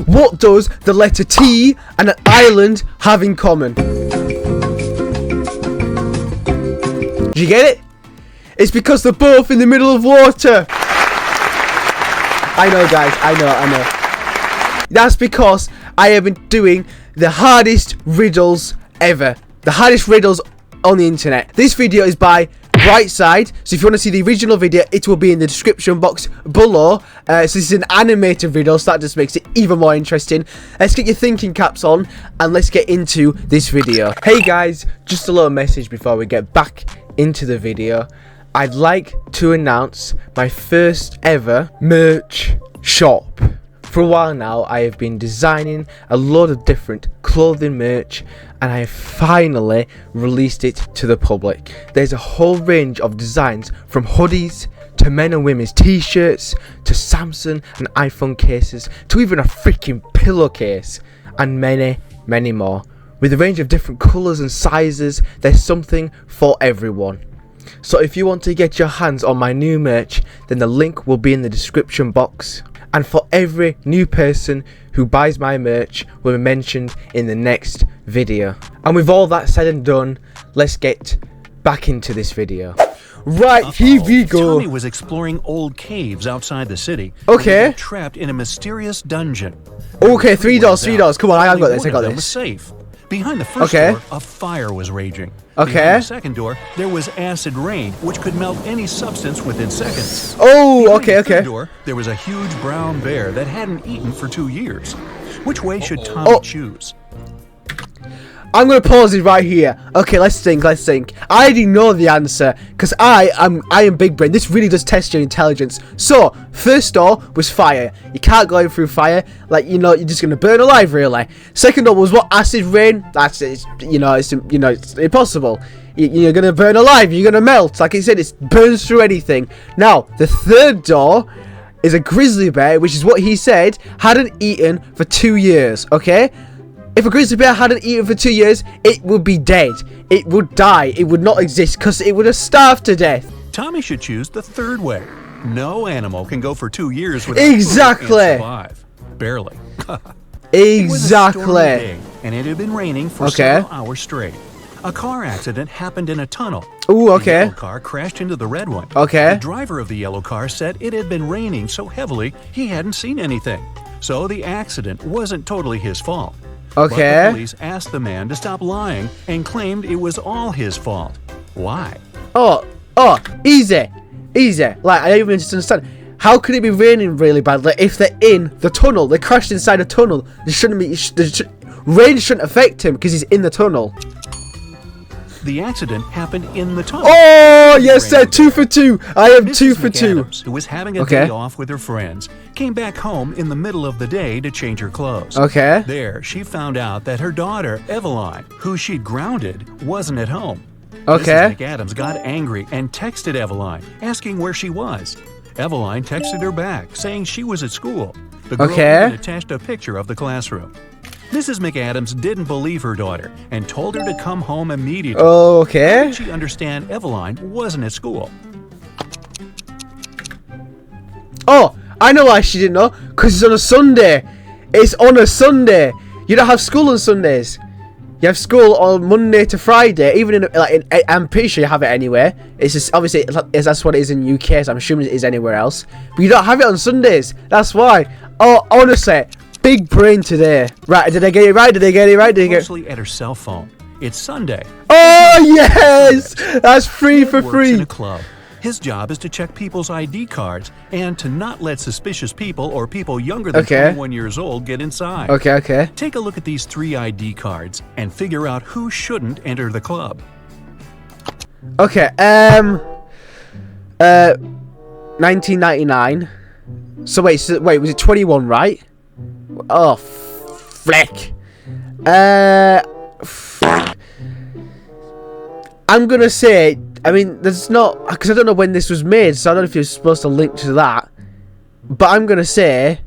What does the letter T and an island have in common? Do you get it? It's because they're both in the middle of water. I know, guys. I know. That's because I have been doing the hardest riddles ever. The hardest riddles on the internet. This video is by Brightside, so if you want to see the original video, it will be in the description box below. So this is an animated riddle, so that just makes it even more interesting. Let's get your thinking caps on and let's get into this video. Hey guys, just a little message before we get back into the video. I'd like to announce my first ever merch shop. For a while now, I have been designing a lot of different clothing merch, and I have finally released it to the public. There's a whole range of designs, from hoodies to men and women's t-shirts to Samsung and iPhone cases to even a freaking pillowcase, and many more. With a range of different colours and sizes, there's something for everyone. So if you want to get your hands on my new merch, then the link will be in the description box. And for every new person who buys my merch will be mentioned in the next video. And with all that said and done, let's get back into this video. Right, here we go. Tommy was exploring old caves outside the city. Okay. Trapped in a mysterious dungeon. Okay, three doors. Come on, I got this. Was safe. Behind the first door, a fire was raging. Okay. Behind the second door, there was acid rain, which could melt any substance within seconds. Oh, Behind okay. the third door, there was a huge brown bear that hadn't eaten for 2 years. Which way should Tommy choose? I'm going to pause it right here. Okay, let's think. I already know the answer, because I am big brain. This really does test your intelligence. So, first door was fire. You can't go in through fire. Like, you know, you're just going to burn alive, really. Second door was what? Acid rain? That's it. It's impossible. You're going to burn alive. You're going to melt. Like I said, it burns through anything. Now, the third door is a grizzly bear, which is what he said, hadn't eaten for 2 years, okay? If a grizzly bear hadn't eaten for 2 years, it would be dead. It would die. It would not exist because it would have starved to death. Tommy should choose the third way. No animal can go for 2 years without exactly food and survive. Barely. Exactly. It was a stormy day, and it had been raining for several hours straight. A car accident happened in a tunnel. Ooh, okay. The yellow car crashed into the red one. Okay. The driver of the yellow car said it had been raining so heavily he hadn't seen anything. So the accident wasn't totally his fault. Okay. But the police asked the man to stop lying and claimed it was all his fault. Why? Oh, easy. Like, I don't even understand. How could it be raining really badly if they're in the tunnel? They crashed inside a tunnel. Rain shouldn't affect him because he's in the tunnel. The accident happened in the tunnel. Oh, yes, sir. 2 for 2. I am 2 for 2. MacAdams, who was having a day off with her friends, came back home in the middle of the day to change her clothes. Okay. There, she found out that her daughter, Eveline, who she'd grounded, wasn't at home. Okay. Mrs. MacAdams got angry and texted Eveline, asking where she was. Eveline texted her back, saying she was at school. The girl even attached a picture of the classroom. Mrs. MacAdams didn't believe her daughter and told her to come home immediately. Okay. How did she understand Eveline wasn't at school? Oh, I know why she didn't know. Because it's on a Sunday. It's on a Sunday. You don't have school on Sundays. You have school on Monday to Friday. Even I'm pretty sure you have it anywhere. It's just obviously that's what it is in UK. So I'm assuming it is anywhere else. But you don't have it on Sundays. That's why. Oh, honestly. Big brain today. Right, did I get it right? Mostly at her cell phone. It's Sunday. Oh, yes! That's 3 for 3. In a club. His job is to check people's ID cards and to not let suspicious people or people younger than 21 years old get inside. Okay. Take a look at these 3 ID cards and figure out who shouldn't enter the club. Okay, 1999. So wait, was it 21, right? Oh, flick. I'm gonna say, I mean, there's not, because I don't know when this was made, so I don't know if you're supposed to link to that. But I'm gonna say,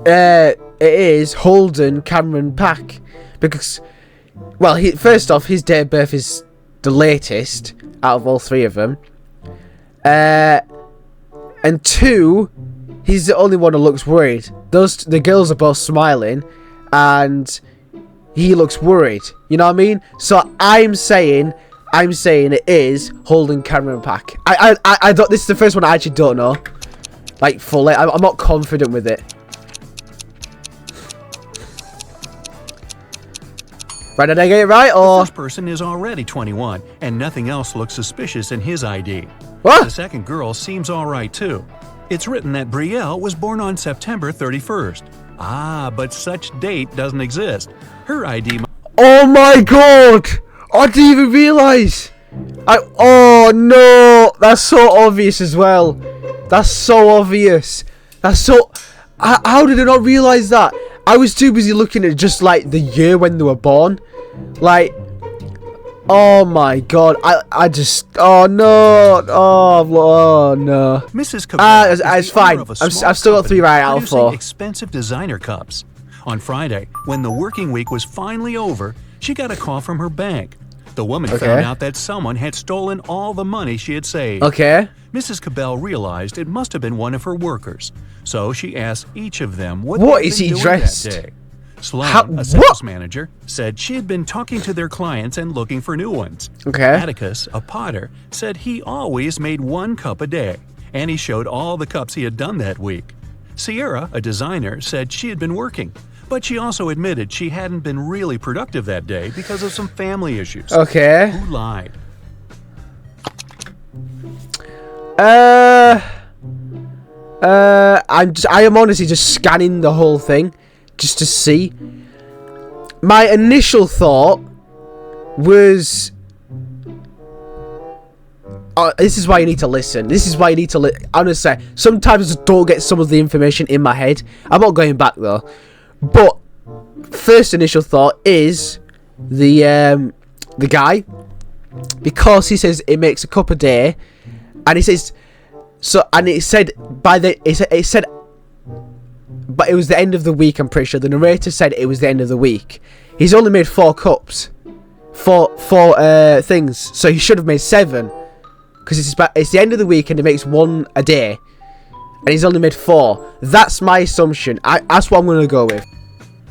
it is Holden Cameron Pack, because, well, first off, his date of birth is the latest out of all 3 of them. And 2, he's the only one who looks worried. The girls are both smiling, and he looks worried. You know what I mean? So I'm saying it is Holden, Cameron, Pack. I don't. This is the first one I actually don't know, like fully. I'm not confident with it. Right, did I get it right, or? The first person is already 21, and nothing else looks suspicious in his ID. What? The second girl seems alright too. It's written that Brielle was born on September 31st. Ah, but such date doesn't exist. Her ID... Oh my god! I didn't even realise! Oh no! That's so obvious as well. That's so obvious. That's so... How did I not realise that? I was too busy looking at just like the year when they were born. Like, oh my god. I just... Oh no. Oh no. Mrs. Cabell it's fine. I've still got 3 right out of 4. Expensive designer cups. On Friday, when the working week was finally over, she got a call from her bank. The woman found out that someone had stolen all the money she had saved. Okay. Mrs. Cabell realized it must have been one of her workers, so she asked each of them what they'd is been he doing dressed? that day. Sloan, a sales manager, said she had been talking to their clients and looking for new ones. Okay. Atticus, a potter, said he always made 1 cup a day, and he showed all the cups he had done that week. Sierra, a designer, said she had been working, but she also admitted she hadn't been really productive that day because of some family issues. Okay. Who lied? I am honestly just scanning the whole thing just to see. My initial thought was, this is why you need to listen. This is why you need to honestly, sometimes I just don't get some of the information in my head. I'm not going back though. But first initial thought is the guy, because he says it makes a cup a day, and he says so, and it said it said, but it was the end of the week. I'm pretty sure the narrator said it was the end of the week. He's only made 4 cups, four things, so he should have made 7, because it's the end of the week and he makes 1 a day. And he's only made 4. That's my assumption. That's what I'm going to go with.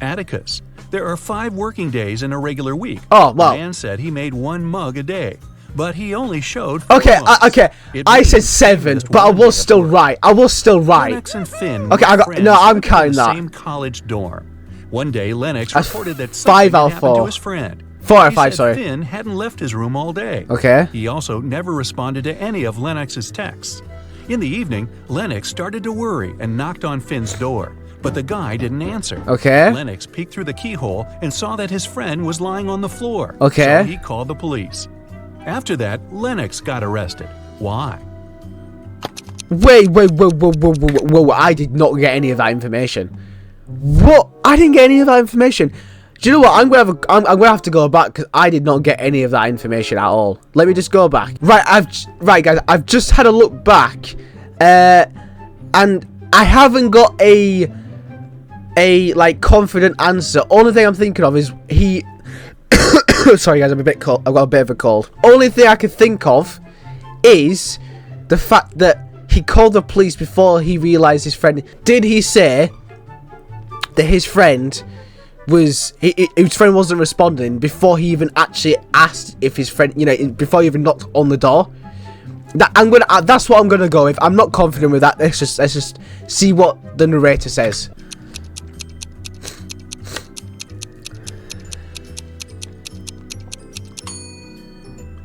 Atticus. There are 5 working days in a regular week. Oh, well. The man said he made 1 mug a day, but he only showed 4 Okay, mugs. I said 7, but I was still right. Lennox and Finn okay, I'm counting in the that. same college dorm. One day, Lennox That's reported that 5 something out of had happened 4. to his friend. 4 out of He 5, said sorry. Finn hadn't left his room all day. Okay. He also never responded to any of Lennox's texts. In the evening, Lennox started to worry and knocked on Finn's door, but the guy didn't answer. Okay. Lennox peeked through the keyhole and saw that his friend was lying on the floor. Okay. So he called the police. After that, Lennox got arrested. Why? Wait, whoa, I did not get any of that information. What? I didn't get any of that information. Do you know what? I'm gonna have to go back, because I did not get any of that information at all. Let me just go back. Right, guys. I've just had a look back, and I haven't got a like confident answer. Only thing I'm thinking of is he. Sorry, guys. I'm a bit cold. I've got a bit of a cold. Only thing I can think of is the fact that he called the police before he realized his friend. Did he say that his friend was his friend wasn't responding before he even actually asked if his friend, before he even knocked on the door? That's what I'm gonna go with. I'm not confident with that. Let's just see what the narrator says.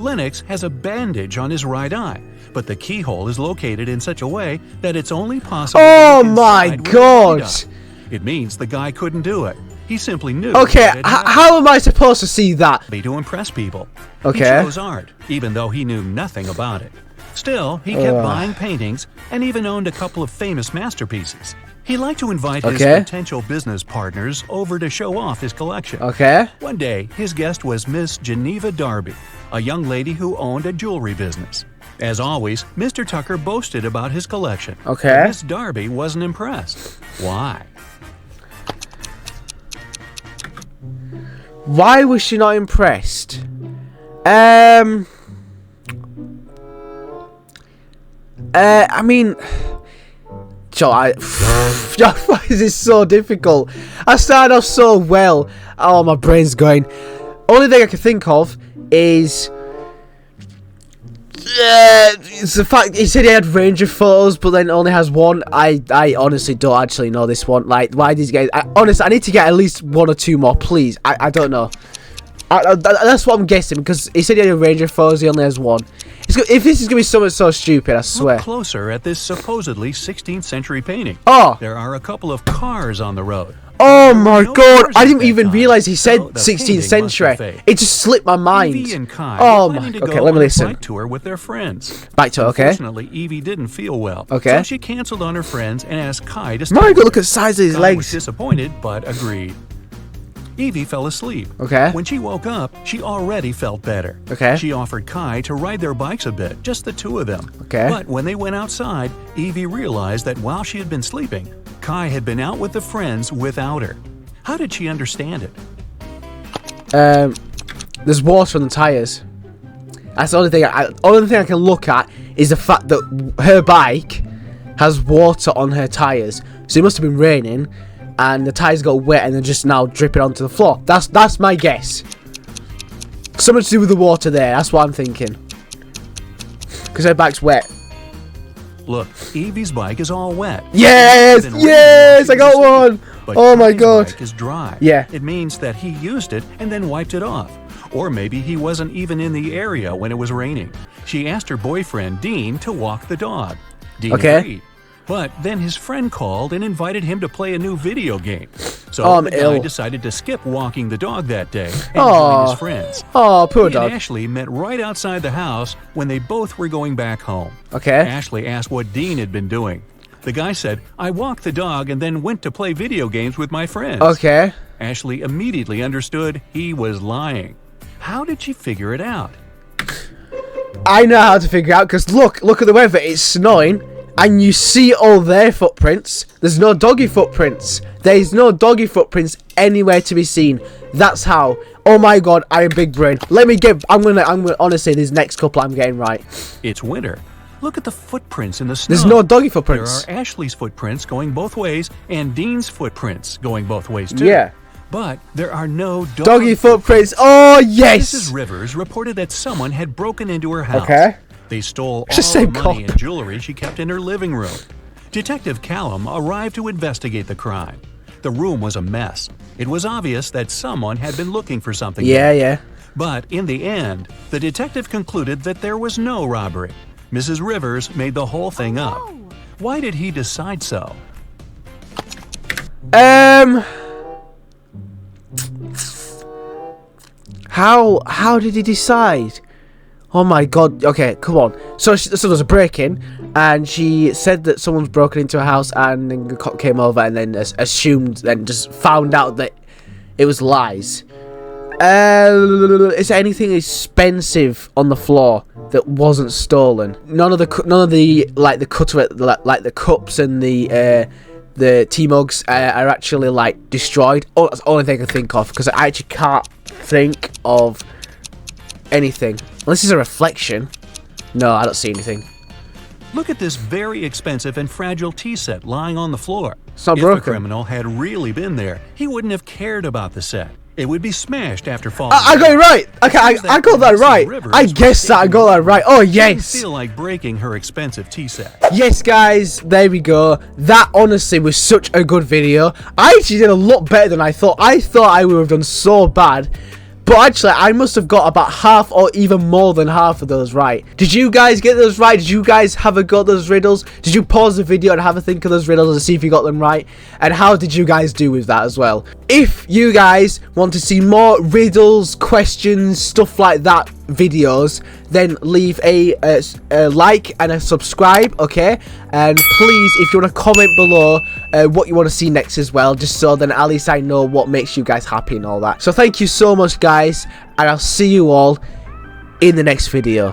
Lennox has a bandage on his right eye, but the keyhole is located in such a way that it's only possible. Oh my god! It means the guy couldn't do it. He simply knew. Okay, how am I supposed to see that? To impress people. Okay. He chose art, even though he knew nothing about it. Still, he kept buying paintings and even owned a couple of famous masterpieces. He liked to invite his potential business partners over to show off his collection. Okay. One day, his guest was Miss Geneva Darby, a young lady who owned a jewelry business. As always, Mr. Tucker boasted about his collection. Okay. Miss Darby wasn't impressed. Why? Why was she not impressed? I mean, Joe, why is this so difficult? I started off so well. Oh, my brain's going. Only thing I can think of is it's the fact he said he had range of photos, but then only has one. I honestly don't actually know this one. Like, why these guys? Honestly, I need to get at least 1 or 2 more, please. I don't know. That's what I'm guessing, because he said he had a range of photos. He only has 1. If this is gonna be something so stupid, I swear. Look closer at this supposedly 16th century painting. Oh, there are a couple of cars on the road. Oh my god, I didn't even realize he said 16th century. It just slipped my mind. Evie and Kai oh my, okay, let me listen. Bike tour with their friends. Bike tour, okay. Unfortunately, Evie didn't feel well. Okay. So she canceled on her friends and asked Kai to stay. My god, look at the size of his Kai legs. was disappointed, but agreed. Evie fell asleep. Okay. When she woke up, she already felt better. Okay. She offered Kai to ride their bikes a bit, just the 2 of them. Okay. But when they went outside, Evie realized that while she had been sleeping, Kai had been out with the friends without her. How did she understand it? There's water on the tires. That's the only thing. Only thing I can look at is the fact that her bike has water on her tires. So it must have been raining, and the tires got wet, and they're just now dripping onto the floor. That's my guess. Something to do with the water there. That's what I'm thinking. Because her bike's wet. Look, Evie's bike is all wet. Yes, yes, I got one. But oh my Kai's god. bike is dry. Yeah. It means that he used it and then wiped it off. Or maybe he wasn't even in the area when it was raining. She asked her boyfriend, Dean, to walk the dog. Dean agreed. But then his friend called and invited him to play a new video game. So the guy decided to skip walking the dog that day and join his friends. Oh, poor dog. He and Ashley met right outside the house when they both were going back home. Okay. Ashley asked what Dean had been doing. The guy said, I walked the dog and then went to play video games with my friends. Okay. Ashley immediately understood he was lying. How did she figure it out? I know how to figure it out, because look at the weather. It's snowing. And you see all their footprints. There's no doggy footprints. There's no doggy footprints anywhere to be seen. That's how. Oh my god, I am big brain. I'm gonna honestly, these next couple I'm getting right. It's winter. Look at the footprints in the snow. There's no doggy footprints. There are Ashley's footprints going both ways and Dean's footprints going both ways too. Yeah. But there are no doggy footprints. Oh yes. Mrs. Rivers reported that someone had broken into her house. Okay. They stole all the money and jewelry she kept in her living room. Detective Callum arrived to investigate the crime. The room was a mess. It was obvious that someone had been looking for something. Yeah. But in the end, the detective concluded that there was no robbery. Mrs. Rivers made the whole thing up. Why did he decide so? How did he decide? Oh my god, okay, come on. So there's a break-in, and she said that someone's broken into a house, and then the cop came over and then just found out that it was lies. Is there anything expensive on the floor that wasn't stolen? None of the like the cutlery, like the cups and the tea mugs are actually like destroyed. Oh, that's the only thing I can think of, because I actually can't think of anything. Unless it's a reflection. No, I don't see anything. Look at this very expensive and fragile tea set lying on the floor. It's not if broken. If the criminal had really been there, he wouldn't have cared about the set. It would be smashed after falling. I got it right. Okay, I got that right. I guessed that. I got that right. Oh yes. Didn't feel like breaking her expensive tea set. Yes, guys. There we go. That honestly was such a good video. I actually did a lot better than I thought. I thought I would have done so bad. But actually, I must have got about half or even more than half of those right. Did you guys get those right? Did you guys have a go at those riddles? Did you pause the video and have a think of those riddles and see if you got them right? And how did you guys do with that as well? If you guys want to see more riddles, questions, stuff like that videos, then leave a like and a subscribe, okay? And please, if you want to comment below what you want to see next as well, just so then at least I know what makes you guys happy and all that. So thank you so much, guys, and I'll see you all in the next video.